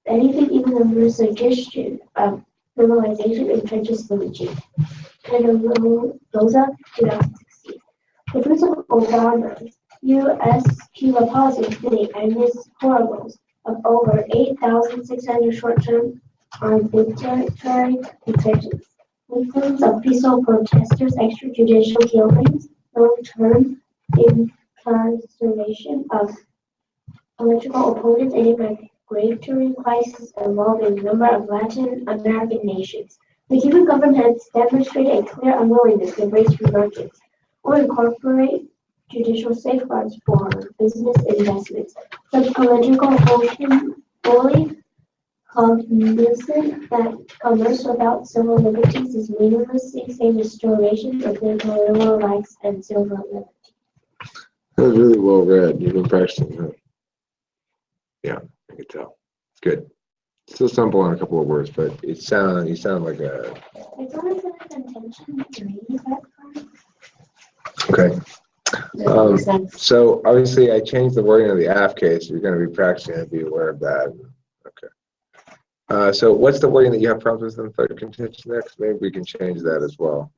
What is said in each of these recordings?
anything, even the suggestion of criminalization entrenches the regime. And Rosa 2016. The principal Obama's U.S.-Cuba policy today amidst horribles of over 8,600 short-term arbitrary detentions, victims of peaceful protesters, extrajudicial killings, long-term incarceration of political opponents, and a migratory crisis involving a number of Latin American nations. The Cuban government has demonstrated a clear unwillingness to embrace free markets or incorporate judicial safeguards for business investments. Such political motion fully cognizant that commerce without civil liberties is meaningless, seeks a restoration of liberal rights and civil liberties. That was really well read. You've been practicing, huh? Yeah, I can tell. It's good. Still stumble on a couple of words, but you sound like a. I don't have enough intention to read that Okay. So obviously I changed the wording of the AF case. You're going to be practicing and be aware of that. Okay. So what's the wording that you have problems with in third contention next? Maybe we can change that as well.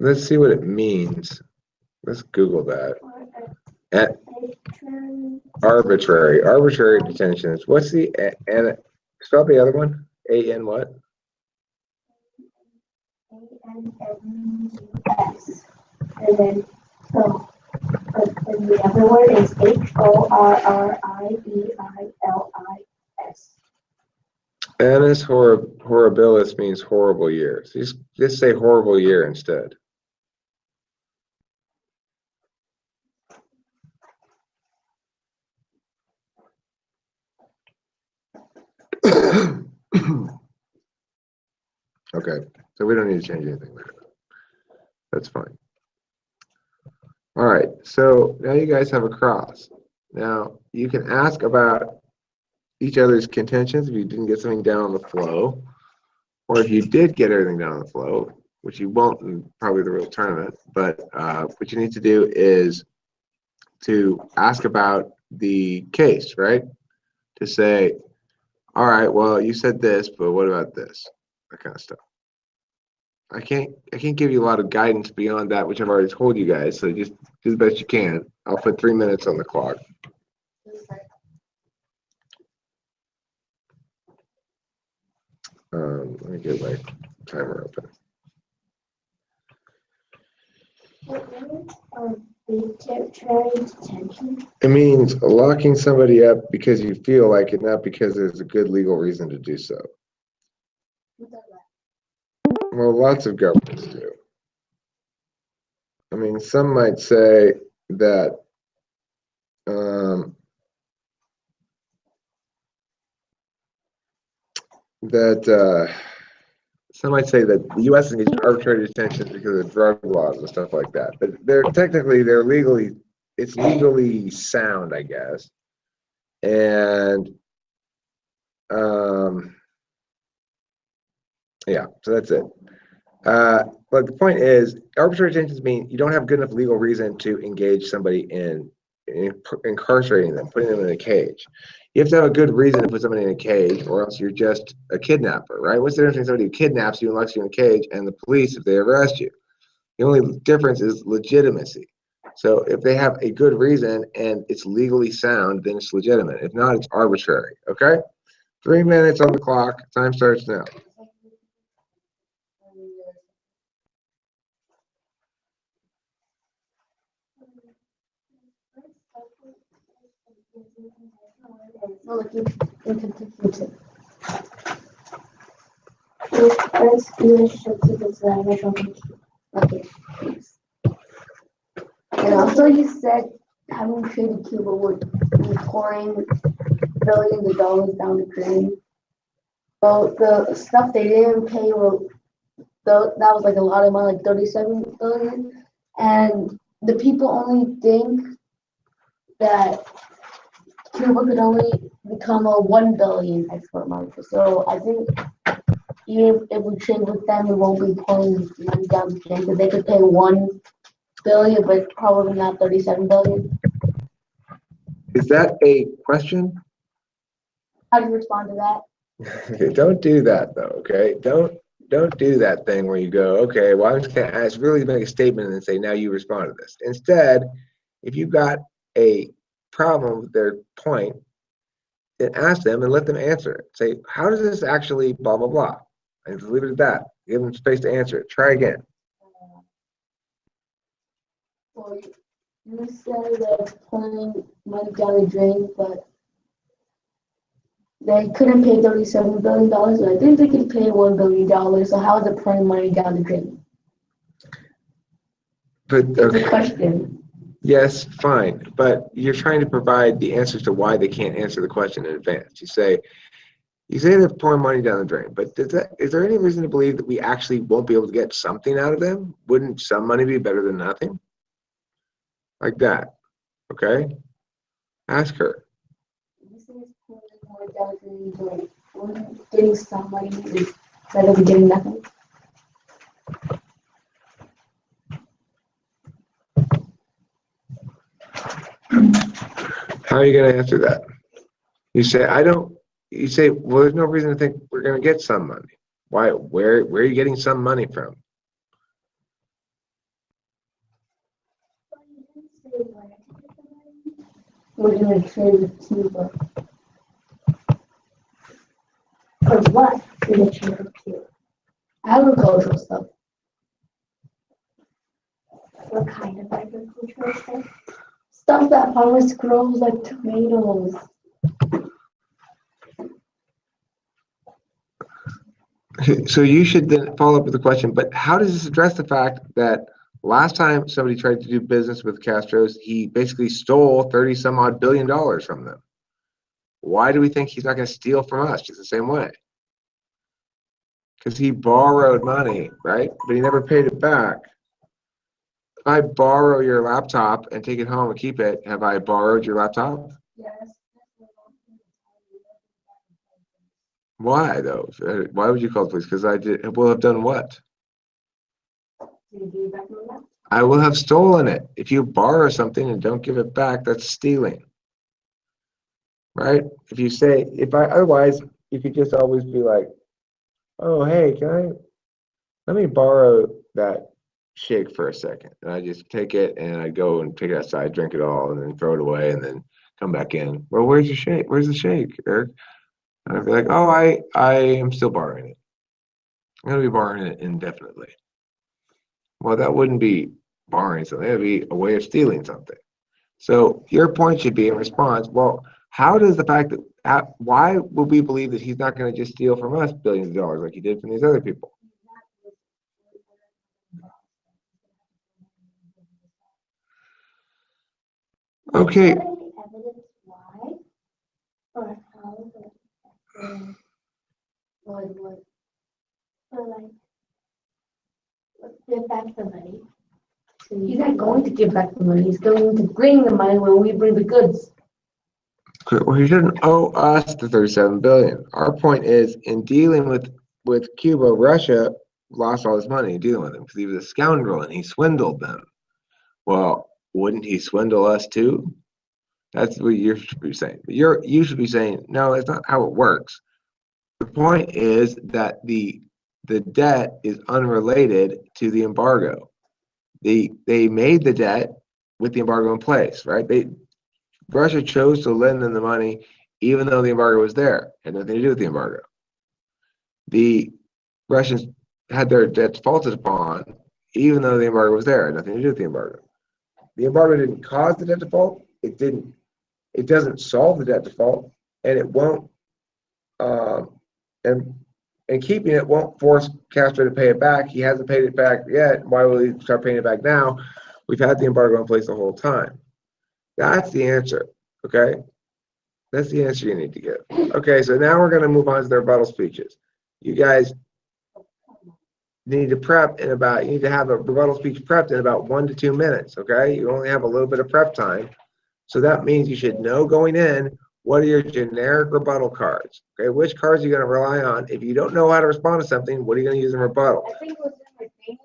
Let's see what it means. Let's Google that. Arbitrary detentions. What's the and spell the other one? A-N what? A-N-N-U-S. And then and the other word is Horribilis. Annus horribilis means horrible year. So just say horrible year instead. Okay, so we don't need to change anything there. That's fine. All right, so now you guys have a cross. Now you can ask about each other's contentions if you didn't get something down on the flow, or if you did get everything down on the flow, which you won't in probably the real tournament, but what you need to do is to ask about the case, right? To say, all right, well, you said this, but what about this? That kind of stuff. I can't give you a lot of guidance beyond that, which I've already told you guys, so just do the best you can. I'll put 3 minutes on the clock. Let me get my timer open. It means locking somebody up because you feel like it, not because there's a good legal reason to do so. Well, lots of governments do. I mean, some might say that some might say that the U.S. engaged in arbitrary detentions because of drug laws and stuff like that. But it's legally sound, I guess. And yeah, so that's it. But the point is, arbitrary detentions mean you don't have good enough legal reason to engage somebody in incarcerating them, putting them in a cage. You have to have a good reason to put somebody in a cage, or else you're just a kidnapper, right? What's the difference between somebody who kidnaps you and locks you in a cage and the police if they arrest you? The only difference is legitimacy. So if they have a good reason and it's legally sound, then it's legitimate. If not, it's arbitrary, okay? 3 minutes on the clock. Time starts now. Okay. And also you said having traded Cuba would be pouring billions of dollars down the drain. Well, the stuff they didn't pay that was like a lot of money, like 37 billion. And the people only think that Cuba could only become a 1 billion export market. So I think even if we trade with them, we won't be pulling money down the drain because they could pay $1 billion, but probably not 37 billion. Is that a question? How do you respond to that? Okay, don't do that though, okay? Don't do that thing where you go, okay, well, I'm just gonna ask, really make a statement and then say, now you respond to this. Instead, if you've got a problem with their point, then ask them and let them answer it. Say, how does this actually blah, blah, blah? And just leave it at that. Give them space to answer it. Try again. Well, you said they're pulling money down the drain, but they couldn't pay $37 billion. So I think they could pay $1 billion. So how is it pulling money down the drain? But It's okay. a question. Yes, fine. But you're trying to provide the answers to why they can't answer the question in advance. You say they're pouring money down the drain, but is there any reason to believe that we actually won't be able to get something out of them? Wouldn't some money be better than nothing? Like that. Okay? Ask her. You say it's pulling money down the drain. Wouldn't getting some money is better than getting nothing? How are you going to answer that? You say, you say, well, there's no reason to think we're going to get some money. Why? Where are you getting some money from? We're going to trade with Cuba. For what? In the trade with Cuba. Agricultural stuff. What kind of agricultural stuff? Stuff that farmers grow, like tomatoes. So you should then follow up with the question, but how does this address the fact that last time somebody tried to do business with Castro's, he basically stole 30 some odd billion dollars from them? Why do we think he's not going to steal from us just the same way? Because he borrowed money, right? But he never paid it back. If I borrow your laptop and take it home and keep it, have I borrowed your laptop? Yes. Why though? Why would you call the police? Because I will have done what? I will have stolen it. If you borrow something and don't give it back, that's stealing. Right? If you say, otherwise, you could just always be like, oh, hey, let me borrow that shake for a second. And I just take it and I go and take it outside, drink it all, and then throw it away and then come back in. Well, where's the shake? Where's the shake, Eric? And I'd be like, oh, I am still borrowing it. I'm going to be borrowing it indefinitely. Well, that wouldn't be borrowing something. That would be a way of stealing something. So your point should be in response, well, how does the fact that, why would we believe that he's not going to just steal from us billions of dollars like he did from these other people? Okay. Is there any evidence why or how What? or like give back the money? He's not going to give back the money. He's going to bring the money when we bring the goods. Well, he shouldn't owe us the $37 billion. Our point is, in dealing with Cuba, Russia lost all his money dealing with him because he was a scoundrel and he swindled them. Well, wouldn't he swindle us too? That's what you should be saying. You should be saying, no, that's not how it works. The point is that the debt is unrelated to the embargo. They made the debt with the embargo in place, right? Russia chose to lend them the money even though the embargo was there. Had nothing to do with the embargo. The Russians had their debt defaulted upon even though the embargo was there. Had nothing to do with the embargo. The embargo didn't cause the debt default. It doesn't solve the debt default, and it won't. And keeping it won't force Castro to pay it back. He hasn't paid it back yet. Why will he start paying it back now? We've had the embargo in place the whole time. That's the answer, okay? That's the answer you need to give. Okay, so now we're going to move on to their rebuttal speeches. You guys need to you need to have a rebuttal speech prepped in about 1 to 2 minutes, okay? You only have a little bit of prep time. So that means you should know going in what are your generic rebuttal cards? Okay, which cards are you going to rely on? If you don't know how to respond to something, what are you going to use in rebuttal? I think it was in my thing.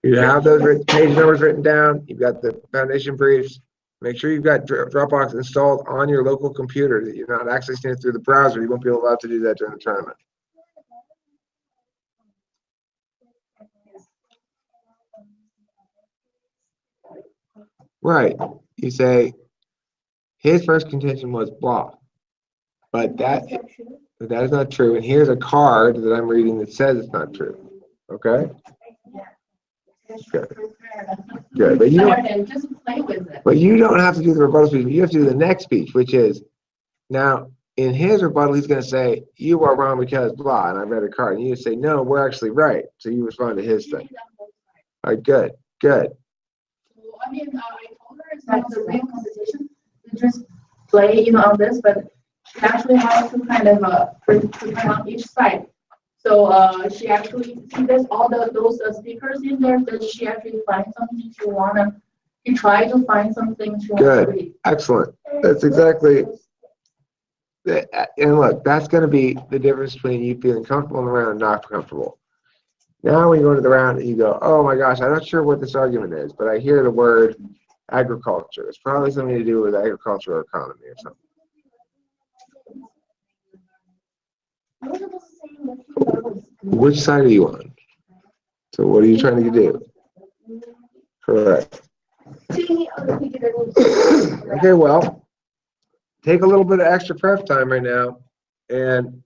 You have those page numbers written down. You've got the foundation briefs. Make sure you've got Dropbox installed on your local computer, that you're not accessing it through the browser. You won't be allowed to do that during the tournament. Right. You say, his first contention was blah. But that is not true. And here's a card that I'm reading that says it's not true. Okay? Good. Good. But just play with it. But you don't have to do the rebuttal speech. You have to do the next speech, which is, now, in his rebuttal, he's going to say, you are wrong because blah, and I read a card. And you say, no, we're actually right. So you respond to his thing. All right, good. Good. I mean, I told her it's not the real competition. You just play, on this, but she actually has to kind of pretend on each side. So she does all those stickers in there. That she actually finds something she wanna. She try to find something she wants to read. Excellent. That's exactly. And look, that's going to be the difference between you feeling comfortable in the round and not comfortable. Now when you go to the round and you go, oh my gosh, I'm not sure what this argument is, but I hear the word agriculture. It's probably something to do with agriculture or economy or something. Which side are you on? So what are you trying to do? Correct. Okay, well, take a little bit of extra prep time right now, and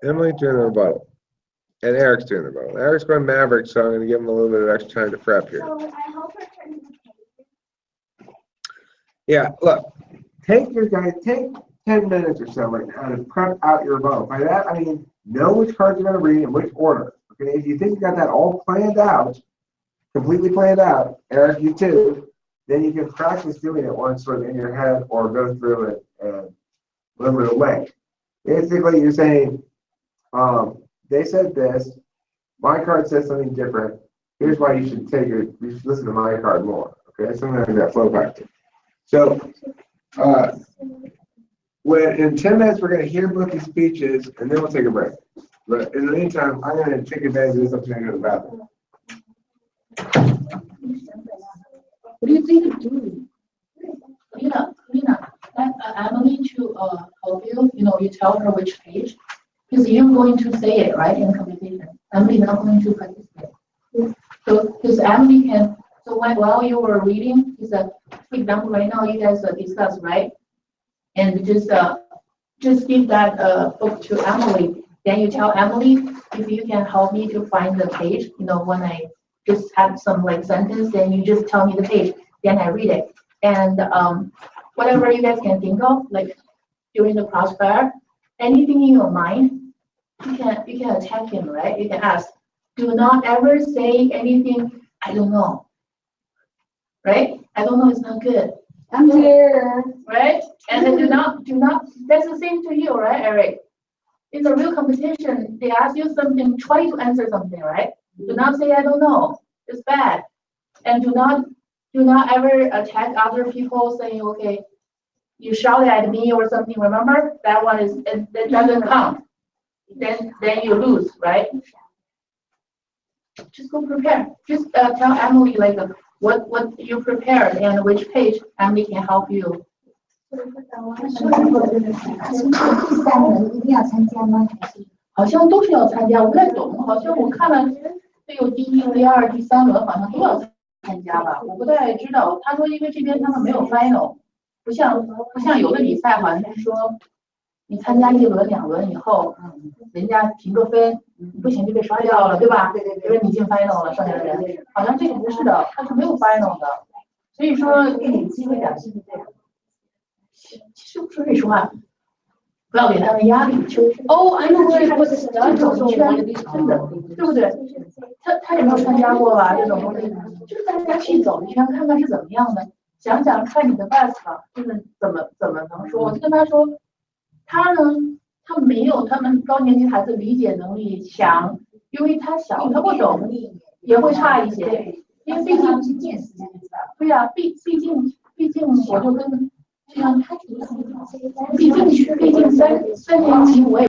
Emily's doing the rebuttal, and Eric's doing the rebuttal. Eric's going Maverick, so I'm going to give him a little bit of extra time to prep here. Yeah, look, take 10 minutes or so right now to prep out your rebuttal. By that, I mean, know which cards you're going to read in which order. Okay, if you think you got that all planned out, completely planned out, Eric, you too, then you can practice doing it once sort of in your head or go through it and remember it away. Basically, you're saying, they said this, my card says something different. Here's why you should listen to my card more. Okay, something like that, flow practice. So, in 10 minutes, we're going to hear both these speeches, and then we'll take a break. But in the meantime, I'm going to take advantage of this opportunity to go to the bathroom. What do you think of doing? Lena, let Emily to help you. You tell her which page, because you're going to say it right in competition. Emily not going to participate. So, because Emily can. So while you were reading, for example, right now you guys discuss, right? And just give that book to Emily. Then you tell Emily if you can help me to find the page. When I just have some sentence, then you just tell me the page. Then I read it. And whatever you guys can think of, during the crossfire, anything in your mind, you can attack him, right? You can ask. Do not ever say anything. I don't know. Right? I don't know. It's not good. I'm here. Right? And then do not. That's the same to you, right, Eric? In a real competition, they ask you something, try to answer something, right? Do not say I don't know. It's bad. And do not ever attack other people saying, okay, you shouted at me or something. Remember that one that doesn't count. Then you lose, right? Just go prepare. Just tell Emily what you prepared and which page Emily can help you. 好像都是要参加，我不太懂。好像我看了，得有第一、第二、第三轮，好像都要参加吧。我不太知道。他说，因为这边他们没有 final， 不像有的比赛，好像是说你参加1轮、2轮以后，人家评个分，不行就被刷掉了，对吧？对。比如你进 final 了，剩下的人，好像这个不是的，他是没有 final 的。所以说，给你机会展示是这样。其实说实话，不要给他们压力。I know what is 这种圈真的，对不对？他也没有参加过吧？这种东西，就是大家去走一圈，看看是怎么样的，想想看你的 best 吧，就是怎么能说？我就跟他说，他没有他们高年级孩子理解能力强，因为他小，他不懂，也会差一些。因为毕竟是见识，对对呀，毕竟我就跟，这样，毕竟3年级我也。